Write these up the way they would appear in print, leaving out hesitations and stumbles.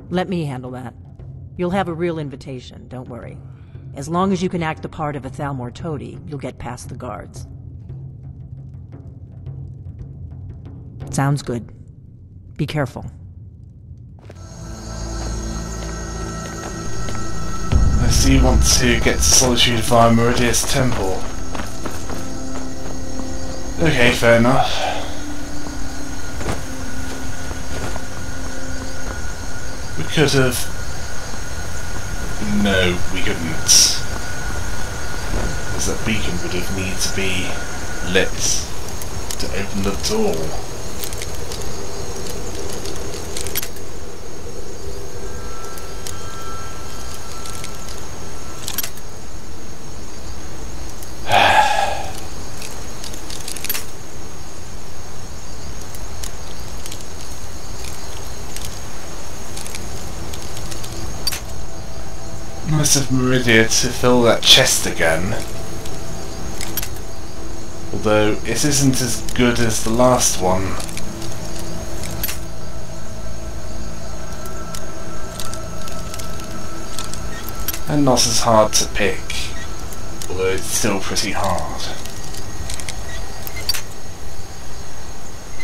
Let me handle that. You'll have a real invitation, don't worry. As long as you can act the part of a Thalmor toady, you'll get past the guards. Sounds good. Be careful. I see you want to get to Solitude via Meridia's temple. Okay, fair enough. We could have... No, we couldn't. Because that beacon would have needed to be lit to open the door. Must have Meridia to fill that chest again. Although it isn't as good as the last one. And not as hard to pick. Although it's still pretty hard.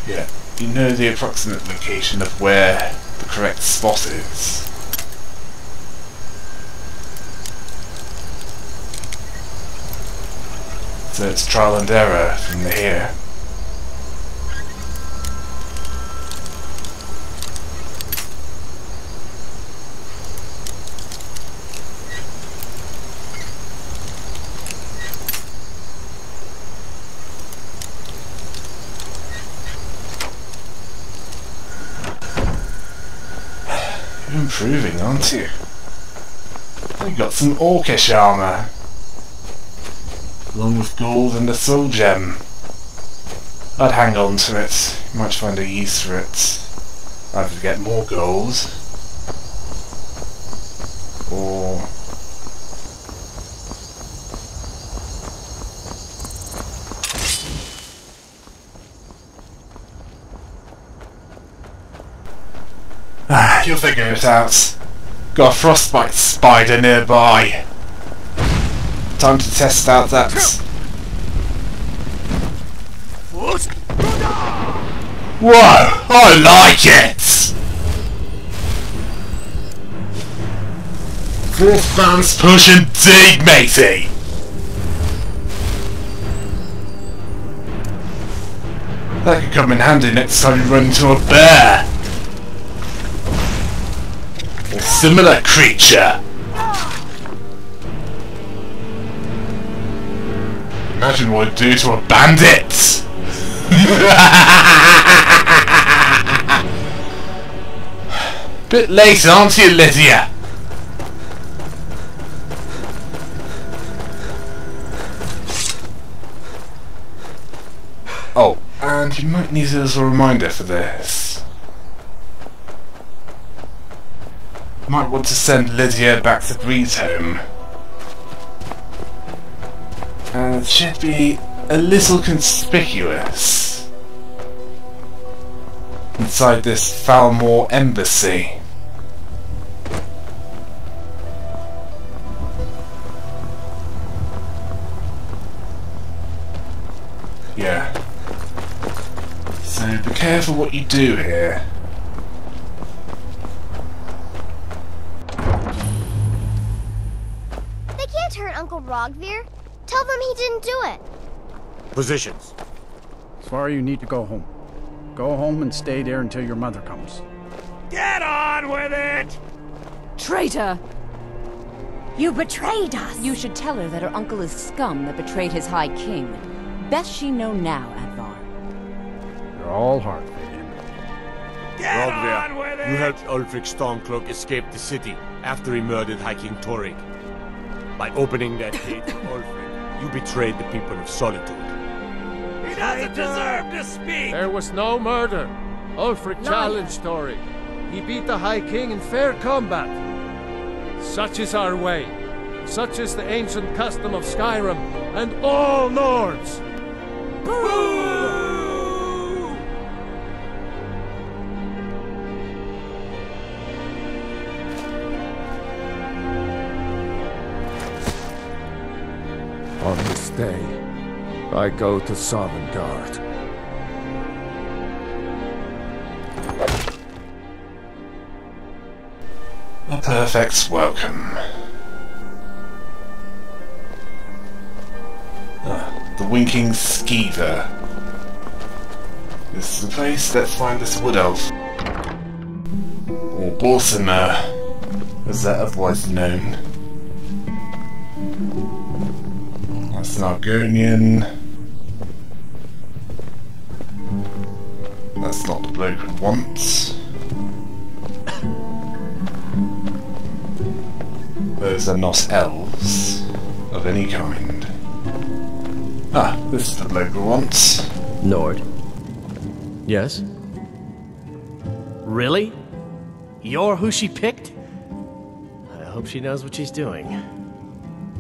Yeah, you know the approximate location of where the correct spot is. So it's trial and error from here. You're improving, aren't you? You've got some orcish armour. Along with gold and a soul gem. I'd hang on to it. You might find a use for it. Either to get more gold, or... you'll figure it out. Got a frostbite spider nearby. Time to test out that... Whoa! I like it! Fourth fans pushing deep, matey! That could come in handy next time you run into a bear! Or similar creature! Imagine what it'd do to a bandit! Bit late, aren't you, Lydia? Oh, and you might need it as a reminder for this. Might want to send Lydia back to Breed's home. And it should be a little conspicuous inside this Thalmor embassy. Yeah. So be careful what you do here. They can't hurt Uncle Rogvir. Tell them he didn't do it. Positions. Sorry, you need to go home. Go home and stay there until your mother comes. Get on with it! Traitor! You betrayed us! You should tell her that her uncle is scum that betrayed his High King. Best she know now, Advar. You're all heart, Vivian. Get on with it! You helped Ulfric Stormcloak escape the city after he murdered High King Torrig. By opening that gate to Ulfric, you betrayed the people of Solitude. He doesn't deserve to speak! There was no murder. Ulfric challenged Torrig. He beat the High King in fair combat. Such is our way. Such is the ancient custom of Skyrim and all Nords. Boo! day, I go to Sovngarde. A perfect welcome. The Winking Skeever. This is the place. Let's find this wood elf. Or Borsimer, as they're otherwise known. That's an Argonian. That's not the bloke we want. Those are not elves of any kind. Ah, this is the bloke we want. Nord. Yes? Really? You're who she picked? I hope she knows what she's doing.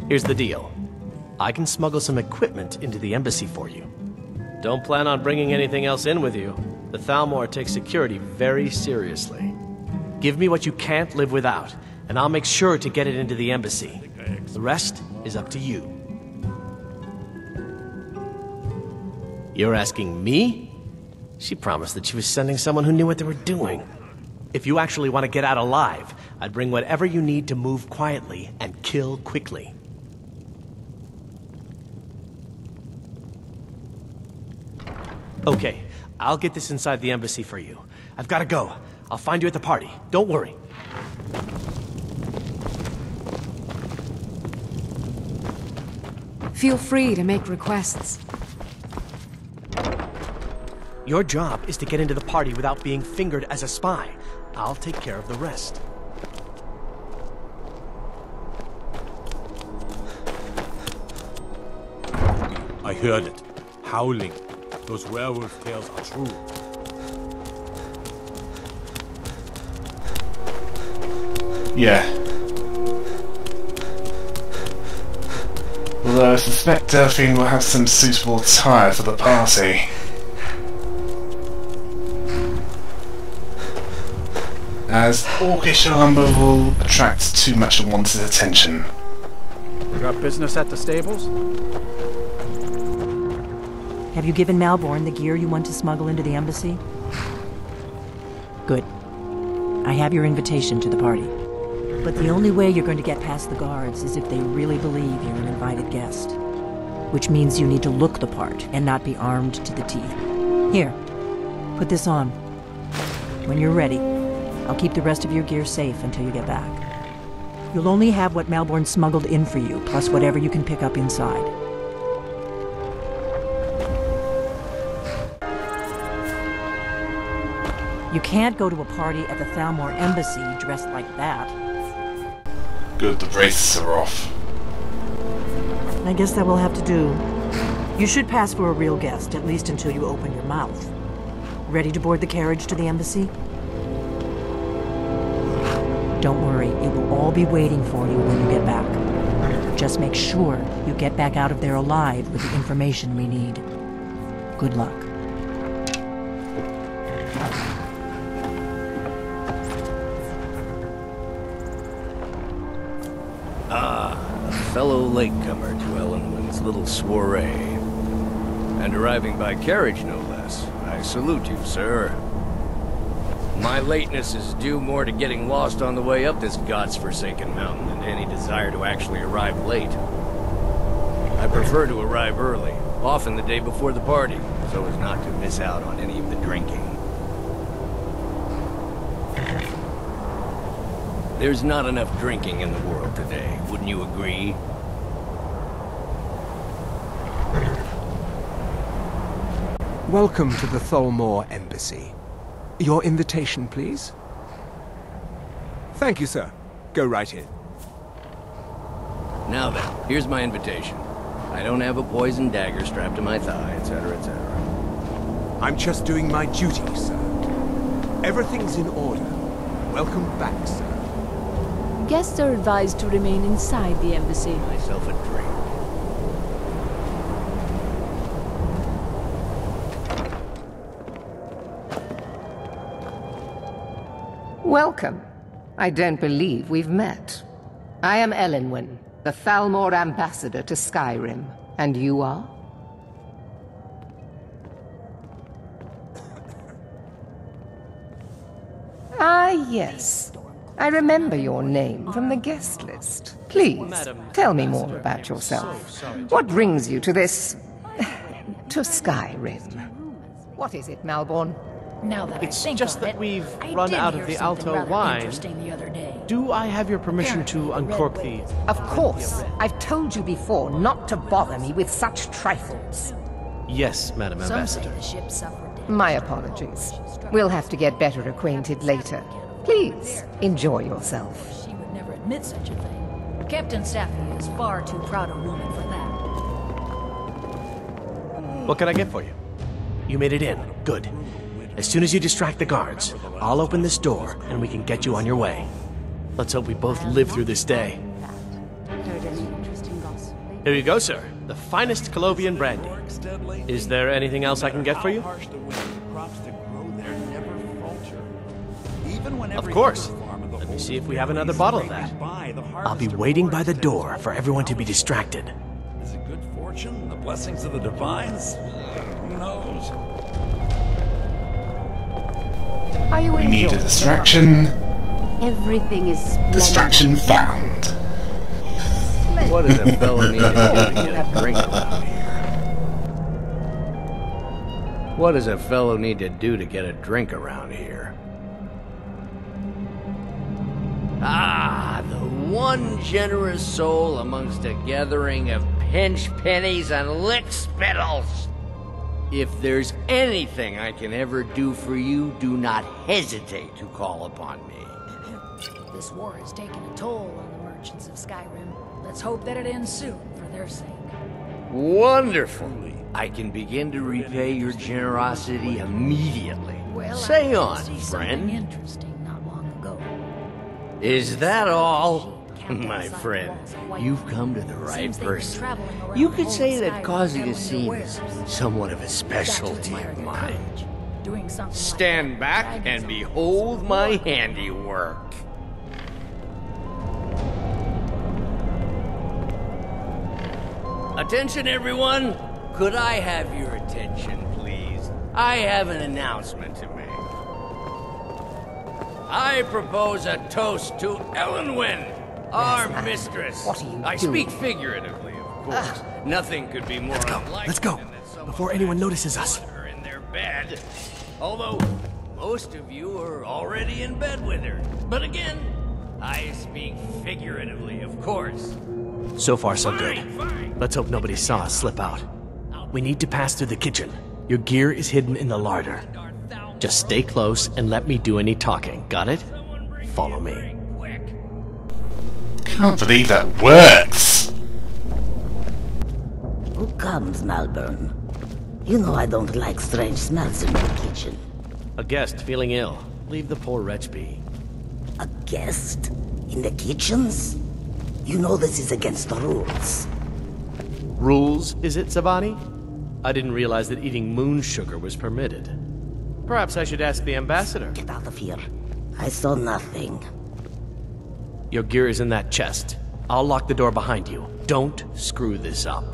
Here's the deal. I can smuggle some equipment into the embassy for you. Don't plan on bringing anything else in with you. The Thalmor takes security very seriously. Give me what you can't live without, and I'll make sure to get it into the embassy. The rest is up to you. You're asking me? She promised that she was sending someone who knew what they were doing. If you actually want to get out alive, I'd bring whatever you need to move quietly and kill quickly. Okay, I'll get this inside the embassy for you. I've got to go. I'll find you at the party. Don't worry. Feel free to make requests. Your job is to get into the party without being fingered as a spy. I'll take care of the rest. I heard it. Howling. Those werewolf tales are true. Yeah. Although I suspect Delphine will have some suitable attire for the party. As orcish armour will attract too much unwanted attention. You got business at the stables? Have you given Malborn the gear you want to smuggle into the embassy? Good. I have your invitation to the party. But the only way you're going to get past the guards is if they really believe you're an invited guest. Which means you need to look the part and not be armed to the teeth. Here, put this on. When you're ready, I'll keep the rest of your gear safe until you get back. You'll only have what Malborn smuggled in for you, plus whatever you can pick up inside. You can't go to a party at the Thalmor embassy dressed like that. Good, the braces are off. I guess that will have to do. You should pass for a real guest, at least until you open your mouth. Ready to board the carriage to the embassy? Don't worry, it will all be waiting for you when you get back. Just make sure you get back out of there alive with the information we need. Good luck. A fellow latecomer to Ellenwood's little soiree. And arriving by carriage, no less. I salute you, sir. My lateness is due more to getting lost on the way up this god's-forsaken mountain than any desire to actually arrive late. I prefer to arrive early, often the day before the party, so as not to miss out on any of the drinking. There's not enough drinking in the world today, wouldn't you agree? Welcome to the Thalmor Embassy. Your invitation, please? Thank you, sir. Go right in. Now then, here's my invitation. I don't have a poisoned dagger strapped to my thigh, etc., etc. I'm just doing my duty, sir. Everything's in order. Welcome back, sir. Guests are advised to remain inside the embassy. Myself a drink. Welcome. I don't believe we've met. I am Elenwen, the Thalmor ambassador to Skyrim. And you are? Ah, yes. I remember your name from the guest list. Please, tell me more about yourself. What brings you to this... to Skyrim? What is it, Malborn? Now that it's just that we've run out of the Alto wine. Do I have your permission to uncork the... Of course. I've told you before not to bother me with such trifles. Yes, Madam Ambassador. My apologies. We'll have to get better acquainted later. Please, enjoy yourself. She would never admit such a thing. Captain Staffy is far too proud a woman for that. What can I get for you? You made it in. Good. As soon as you distract the guards, I'll open this door and we can get you on your way. Let's hope we both live through this day. Here you go, sir. The finest Colovian brandy. Is there anything else I can get for you? Of course. Let me see if we have another bottle of that. I'll be waiting by the door for everyone to be distracted. Is it good fortune? The blessings of the divines? Who knows? Are you We need a distraction. Everything is splendid. Distraction found. What does a fellow need to do to get a drink around here? What does a fellow need to do to get a drink around here? Ah, the one generous soul amongst a gathering of pinch pennies and lick spittles. If there's anything I can ever do for you, do not hesitate to call upon me. This war has taken a toll on the merchants of Skyrim. Let's hope that it ends soon for their sake. Wonderful. I can begin to repay your generosity immediately. Well, Say I on, see friend. something interesting not long ago. Is that all? My friend, you've come to the right person. You could say that causing a scene is somewhat of a specialty of mine. Stand back and behold my handiwork. Attention, everyone! Could I have your attention, please? I have an announcement to make. I propose a toast to Elenwen, our mistress. What are you I doing? speak figuratively, of course. Nothing could be more unlikely. Let's go. Before anyone notices us. Her in their bed. Although most of you are already in bed with her. But again, I speak figuratively, of course. So far, so good. Let's hope nobody saw us slip out. We need to pass through the kitchen. Your gear is hidden in the larder. Just stay close and let me do any talking. Got it? Follow me. Can't believe that works. Who comes, Malborn? You know I don't like strange smells in the kitchen. A guest feeling ill. Leave the poor wretch be. A guest? In the kitchens? You know this is against the rules. Rules, is it, Savani? I didn't realize that eating moon sugar was permitted. Perhaps I should ask the ambassador. Get out of here. I saw nothing. Your gear is in that chest. I'll lock the door behind you. Don't screw this up.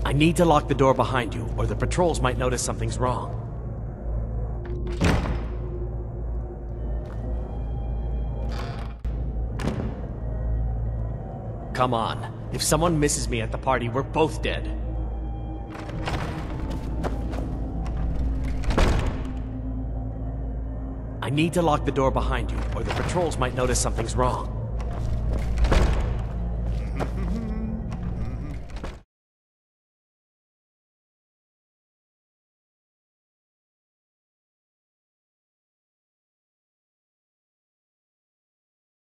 I need to lock the door behind you, or the patrols might notice something's wrong. Come on. If someone misses me at the party, we're both dead. I need to lock the door behind you, or the patrols might notice something's wrong.